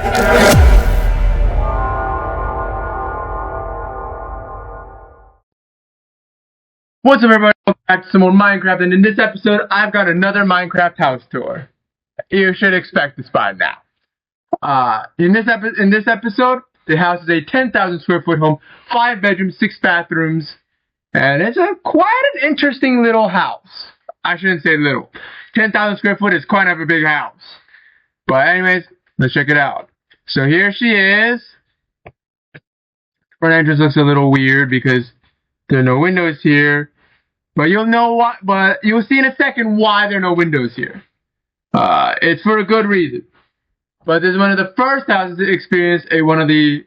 What's up, everybody? Welcome back to some more Minecraft, and in this episode, I've got another Minecraft house tour. You should expect this by now. In this episode, the house is a 10,000 square foot home, 5 bedrooms, 6 bathrooms, and it's quite an interesting little house. I shouldn't say little. 10,000 square foot is quite a big house. But anyways, let's check it out. So here she is. Front entrance looks a little weird because there are no windows here. But you'll know why. But you'll see in a second why there are no windows here. It's for a good reason. But this is one of the first houses to experience one of the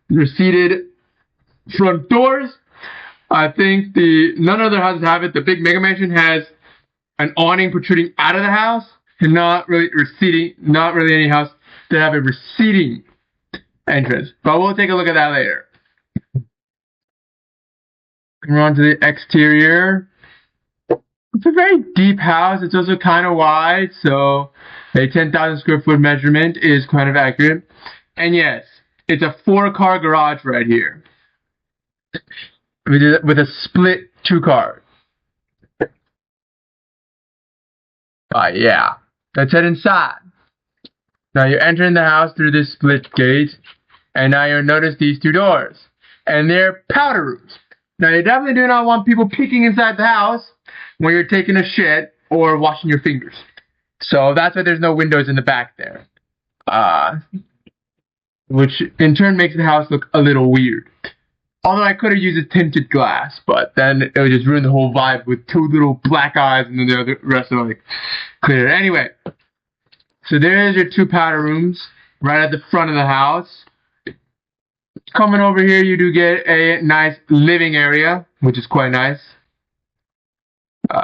receded front doors. I think none other houses have it. The big mega mansion has an awning protruding out of the house, and not really receding. Not really any house that have a receding entrance. But we'll take a look at that later. We're on to the exterior. It's a very deep house. It's also kind of wide, so a 10,000 square foot measurement is kind of accurate. And yes, it's a 4-car garage right here. With a split 2-car. Yeah. Let's head inside. Now you're entering the house through this split gate, and now you'll notice these 2 doors. And they're powder rooms. Now, you definitely do not want people peeking inside the house when you're taking a shit or washing your fingers. So that's why there's no windows in the back there. Which in turn makes the house look a little weird. Although I could have used a tinted glass, but then it would just ruin the whole vibe with 2 little black eyes and then the rest are like clear. Anyway, so there's your 2 powder rooms right at the front of the house. Coming over here, you do get a nice living area, which is quite nice.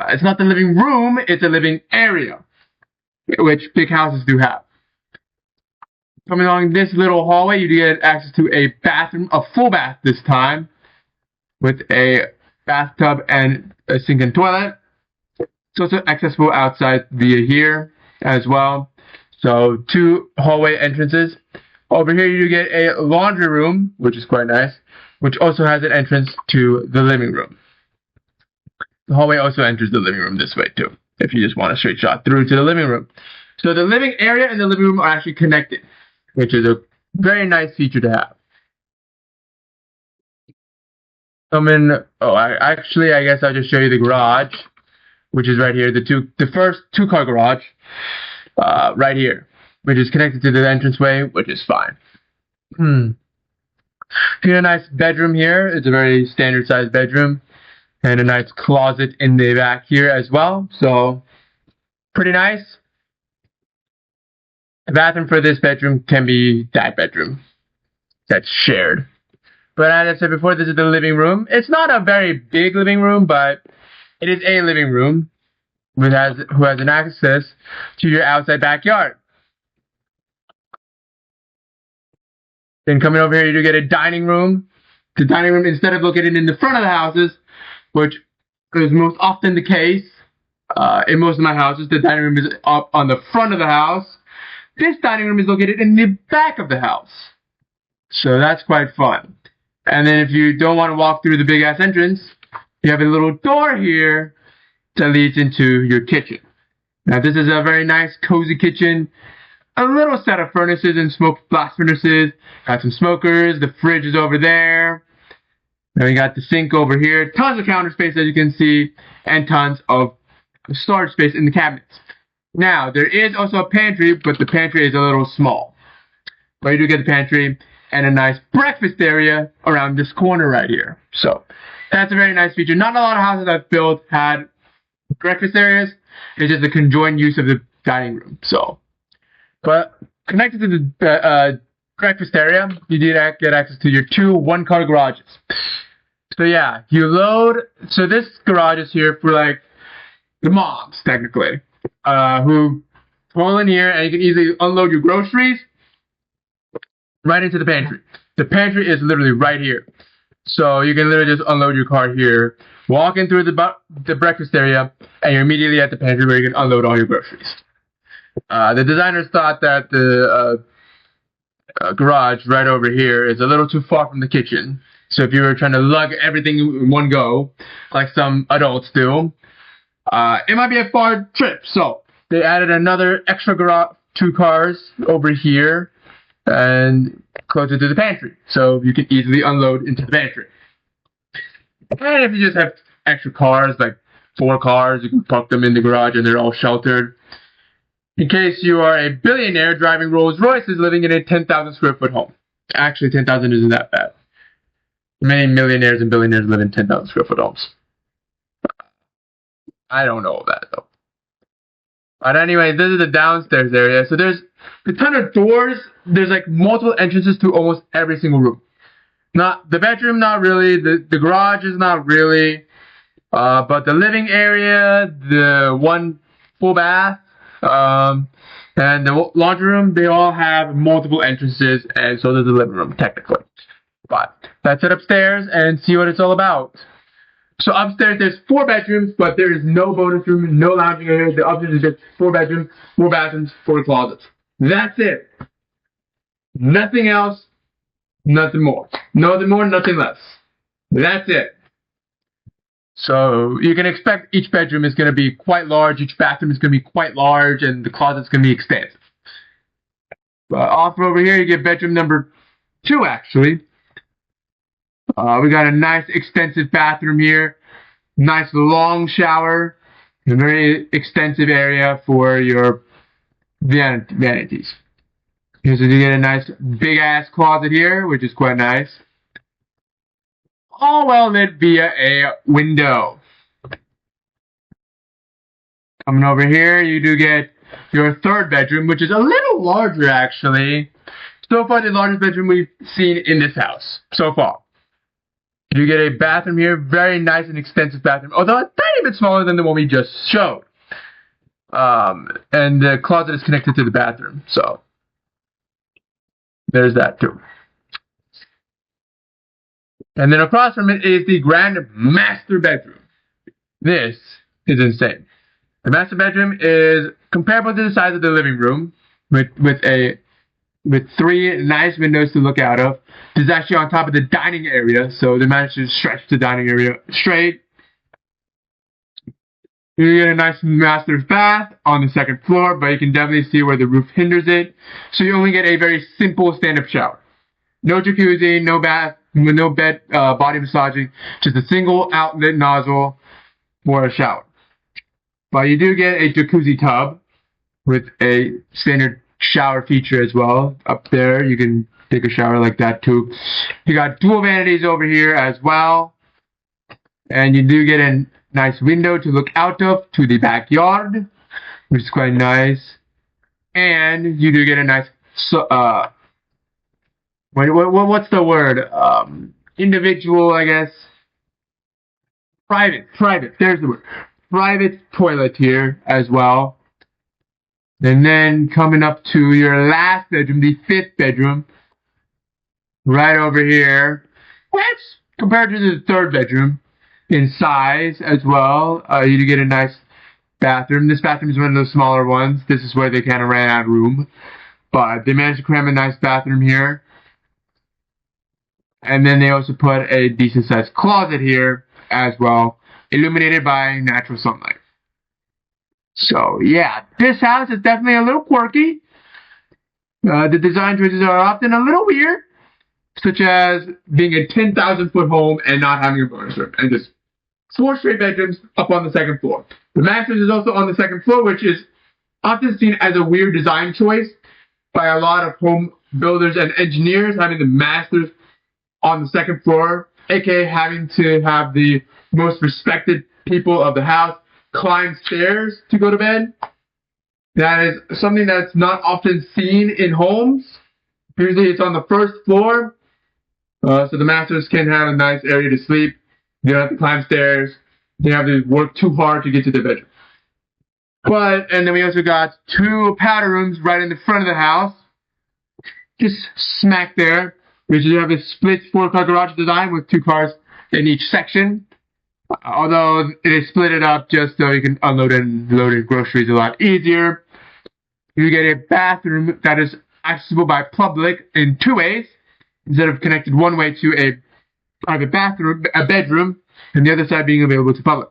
It's not the living room, it's a living area, which big houses do have. Coming along this little hallway, you do get access to a bathroom, a full bath this time, with a bathtub and a sink and toilet. It's also accessible outside via here as well. So 2 hallway entrances. Over here you get a laundry room, which is quite nice, which also has an entrance to the living room. The hallway also enters the living room this way too, if you just want a straight shot through to the living room. So the living area and the living room are actually connected, which is a very nice feature to have. I guess I'll just show you the garage, which is right here, the first 2-car garage, right here, which is connected to the entranceway, which is fine. You get a nice bedroom here. It's a very standard sized bedroom. And a nice closet in the back here as well. So, pretty nice. The bathroom for this bedroom can be that bedroom. That's shared. But as I said before, this is the living room. It's not a very big living room, but it is a living room who has an access to your outside backyard. Then coming over here, you do get a dining room. The dining room, instead of located in the front of the houses, which is most often the case in most of my houses, the dining room is up on the front of the house. This dining room is located in the back of the house. So that's quite fun. And then if you don't want to walk through the big ass entrance, you have a little door here that leads into your kitchen. Now this is a very nice cozy kitchen. A little set of furnaces and blast furnaces. Got some smokers. The fridge is over there. Then we got the sink over here. Tons of counter space, as you can see, and tons of storage space in the cabinets. Now, there is also a pantry, but the pantry is a little small. But you do get the pantry and a nice breakfast area around this corner right here. So, that's a very nice feature. Not a lot of houses I've built had breakfast areas. It's just a conjoined use of the dining room. So, but connected to the breakfast area, you did get access to your 2 1-car garages. So yeah, you load. So this garage is here for like the moms, technically, who pull in here, and you can easily unload your groceries right into the pantry. The pantry is literally right here, so you can literally just unload your car here, walk in through the breakfast area, and you're immediately at the pantry where you can unload all your groceries. The designers thought that the garage right over here is a little too far from the kitchen. So if you were trying to lug everything in one go, like some adults do, it might be a far trip. So they added another extra garage, 2 cars over here and closer to the pantry. So you can easily unload into the pantry. And if you just have extra cars, like 4 cars, you can park them in the garage and they're all sheltered. In case you are a billionaire driving Rolls Royces living in a 10,000 square foot home. Actually, 10,000 isn't that bad. Many millionaires and billionaires live in 10,000 square foot homes. I don't know that though. But anyway, this is the downstairs area. So there's a ton of doors. There's like multiple entrances to almost every single room. Not the bedroom, not really. The garage is not really. But the living area, the 1 full bath, and the laundry room, they all have multiple entrances, and so does the living room, technically. But let's head upstairs and see what it's all about. So upstairs, there's 4 bedrooms, but there is no bonus room, no lounging area. The upstairs is just 4 bedrooms, 4 bathrooms, 4 closets. That's it. Nothing else, nothing more. Nothing more, nothing less. That's it. So you can expect each bedroom is going to be quite large, each bathroom is going to be quite large, and the closet's going to be expansive. Off over here, you get bedroom number 2, actually. We got a nice extensive bathroom here, nice long shower, a very extensive area for your vanities. So you get a nice big ass closet here, which is quite nice. All well lit via a window. Coming over here, you do get your 3rd bedroom, which is a little larger actually. So far, the largest bedroom we've seen in this house so far. You get a bathroom here, very nice and extensive bathroom, although a tiny bit smaller than the one we just showed. And the closet is connected to the bathroom, so there's that too. And then across from it is the grand master bedroom. This is insane. The master bedroom is comparable to the size of the living room, with 3 nice windows to look out of. This is actually on top of the dining area, so they managed to stretch the dining area straight. You get a nice master's bath on the 2nd floor, but you can definitely see where the roof hinders it. So you only get a very simple stand-up shower. No jacuzzi, no bath, no bed, body massaging, just a single outlet nozzle for a shower. But you do get a jacuzzi tub with a standard shower feature as well. Up there, you can take a shower like that too. You got dual vanities over here as well. And you do get a nice window to look out of to the backyard, which is quite nice. And you do get a nice, what's the word? Individual, I guess. Private, there's the word. Private toilet here as well. And then coming up to your last bedroom, the 5th bedroom, right over here. That's compared to the 3rd bedroom in size as well. You do get a nice bathroom. This bathroom is one of those smaller ones. This is where they kind of ran out of room. But they managed to cram a nice bathroom here. And then they also put a decent sized closet here as well, illuminated by natural sunlight. So yeah, this house is definitely a little quirky. The design choices are often a little weird, such as being a 10,000 foot home and not having a bonus room, and just 4 straight bedrooms up on the 2nd floor. The master's is also on the 2nd floor, which is often seen as a weird design choice by a lot of home builders and engineers, having the master's on the 2nd floor, aka having to have the most respected people of the house climb stairs to go to bed. That is something that's not often seen in homes. Usually it's on the 1st floor, so the masters can have a nice area to sleep. They don't have to climb stairs. They have to work too hard to get to their bedroom. And then we also got 2 powder rooms right in the front of the house, just smack there. We should have a split 4-car garage design with 2 cars in each section. Although they split it up just so you can unload and load in groceries a lot easier. You get a bathroom that is accessible by public in 2 ways, instead of connected one way to a private bathroom, a bedroom, and the other side being available to public.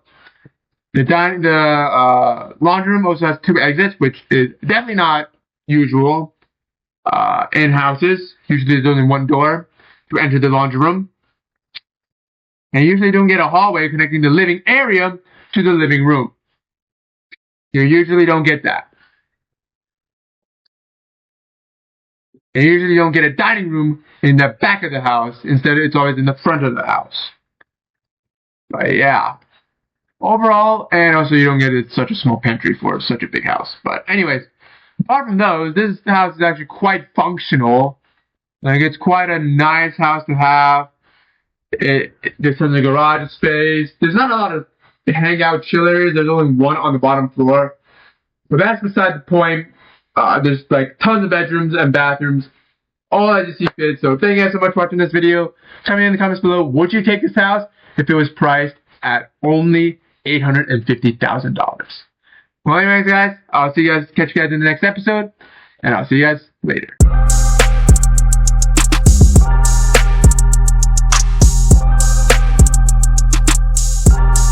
The laundry room also has 2 exits, which is definitely not usual in houses. Usually there's only one door to enter the laundry room. And you usually don't get a hallway connecting the living area to the living room. You usually don't get that. And you usually don't get a dining room in the back of the house. Instead, it's always in the front of the house. But yeah. Overall, and also you don't get such a small pantry for such a big house. But anyways, apart from those, this house is actually quite functional. Like, it's quite a nice house to have. There's tons of garage space. There's not a lot of hangout chillers. There's only one on the bottom floor. But that's beside the point. There's like tons of bedrooms and bathrooms, all as you see fit. So thank you guys so much for watching this video. Tell me in the comments below, would you take this house if it was priced at only $850,000? Well, anyways, guys, catch you guys in the next episode, and I'll see you guys later.